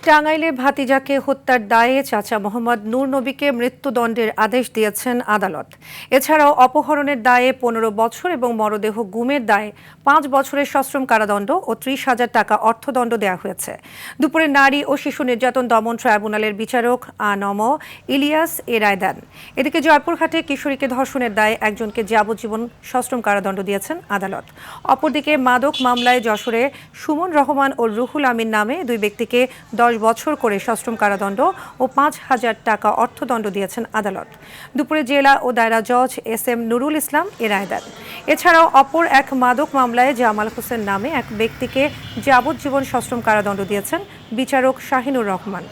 টাঙ্গাইলে ভাতিজাকে হত্যার দায়ে চাচা মোহাম্মদ নূর নবীকে মৃত্যুদণ্ডের আদেশ দিয়েছেন আদালত। এছাড়াও অপহরণের দায়ে 15 বছর এবং মরদেহ গুমের দায়ে 5 বছরের সশ্রম কারাদণ্ড ও 30,000 টাকা অর্থদণ্ড দেওয়া হয়েছে। দুপুরে নারী ও শিশু নির্যাতন দমন ট্রাইব্যুনালের বিচারক আনম ইলিয়াস এ রায় দেন। এদিকে জয়পুরহাটে কিশোরীকে ধর্ষণের দায়ে একজনকে যাবজ্জীবন সশ্রম কারাদণ্ড দিয়েছেন আদালত। অপরদিকে মাদক মামলায় যশোরে সুমন রহমান ও রুহুল আমিন নামে দুই ব্যক্তিকে 10 বছর করে সশ্রম কারাদণ্ড ও 5,000 টাকা অর্থদণ্ড দিয়েছেন আদালত। দুপুরে জেলা ও দায়রা জজ SM নুরুল ইসলাম এ রায় দেন। এছাড়াও অপর এক মাদক মামলায় জামাল হোসেন নামে এক ব্যক্তিকে যাবজ্জীবন সশ্রম কারাদণ্ড দিয়েছেন বিচারক শাহিনুর রহমান।